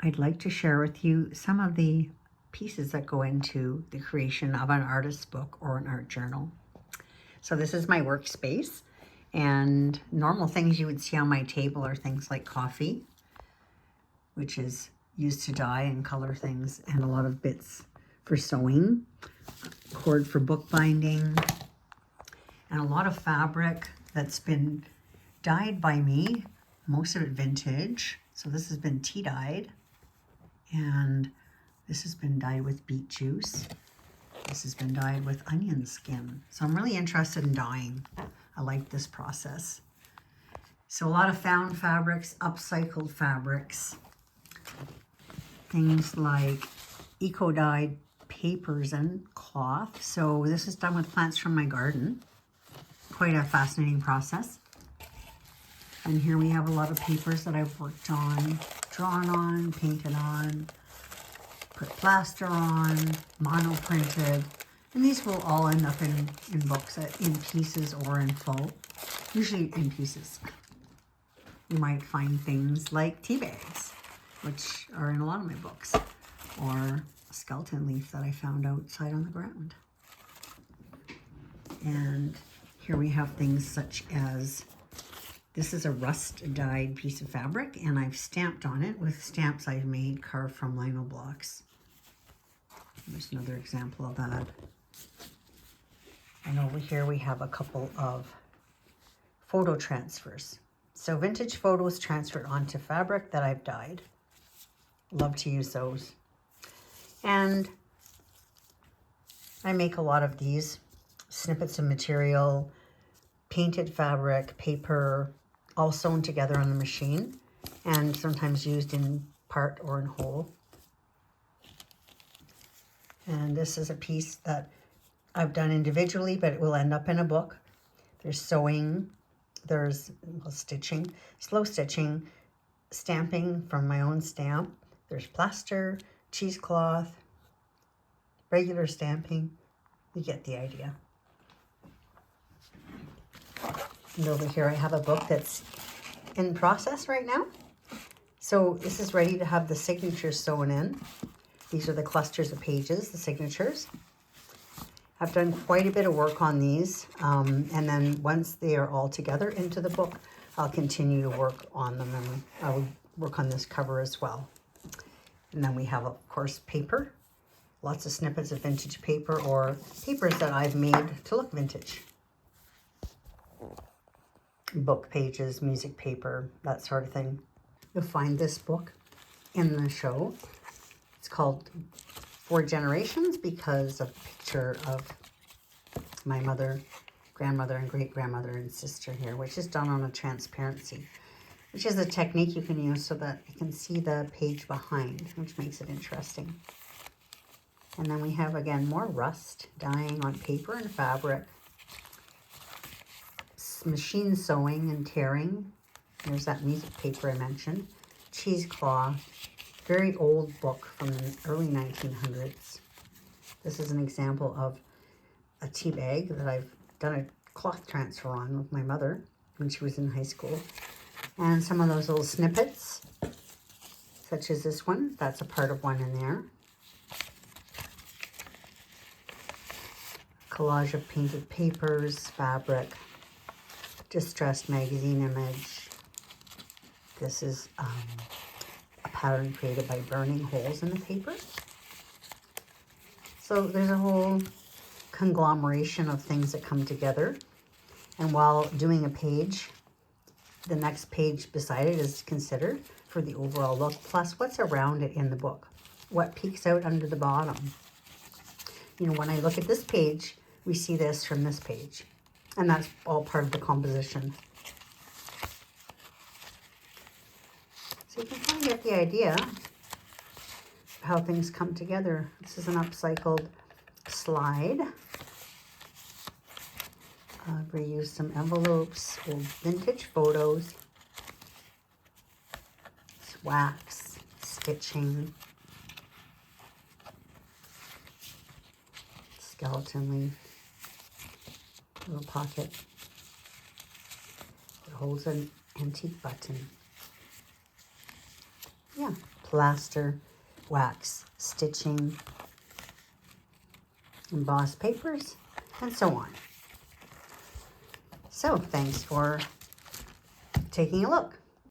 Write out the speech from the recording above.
I'd like to share with you some of the pieces that go into the creation of an artist's book or an art journal. So this is my workspace, and normal things you would see on my table are things like coffee, which is used to dye and color things, and a lot of bits for sewing, cord for bookbinding, and a lot of fabric that's been dyed by me, most of it vintage. So this has been tea dyed, and this has been dyed with beet juice. This has been dyed with onion skin. So I'm really interested in dyeing. I like this process. So a lot of found fabrics, upcycled fabrics, things like eco-dyed papers and cloth. So this is done with plants from my garden. Quite a fascinating process. And here we have a lot of papers that I've worked on, drawn on, painted on, put plaster on, mono printed, and these will all end up in books in pieces or in full, usually in pieces. You might find things like tea bags, which are in a lot of my books, or a skeleton leaf that I found outside on the ground. And here we have things such as, this is a rust dyed piece of fabric, and I've stamped on it with stamps I've made carved from lino blocks. There's another example of that. And over here we have a couple of photo transfers. So vintage photos transferred onto fabric that I've dyed. Love to use those. And I make a lot of these snippets of material, painted fabric, paper, all sewn together on the machine, and sometimes used in part or in whole. And this is a piece that I've done individually, but it will end up in a book. There's sewing, there's stitching, slow stitching, stamping from my own stamp. There's plaster, cheesecloth, regular stamping. You get the idea. And over here I have a book that's in process right now. So this is ready to have the signatures sewn in. These are the clusters of pages, the signatures. I've done quite a bit of work on these, and then once they are all together into the book, I'll continue to work on them, and I'll work on this cover as well. And then we have, of course, paper, lots of snippets of vintage paper or papers that I've made to look vintage. Book pages, music paper, that sort of thing. You'll find this book in the show. It's called 4 Generations because of a picture of my mother, grandmother, and great-grandmother and sister here, which is done on a transparency, which is a technique you can use so that you can see the page behind, which makes it interesting. And then we have, again, more rust dyeing on paper and fabric, machine sewing and tearing. There's that music paper I mentioned, cheesecloth, very old book from the early 1900s. This is an example of a tea bag that I've done a cloth transfer on with my mother when she was in high school. And some of those little snippets, such as this one, that's a part of one in there. Collage of painted papers, fabric, distressed magazine image. This is a pattern created by burning holes in the paper. So there's a whole conglomeration of things that come together. And while doing a page, the next page beside it is considered for the overall look, plus what's around it in the book, what peeks out under the bottom. You know, when I look at this page, we see this from this page, and that's all part of the composition. So you can kind of get the idea of how things come together. This is an upcycled slide. I've reused some envelopes, old vintage photos, wax, stitching, skeleton leaf, little pocket. It holds an antique button. Yeah, plaster, wax, stitching, embossed papers, and so on. So thanks for taking a look.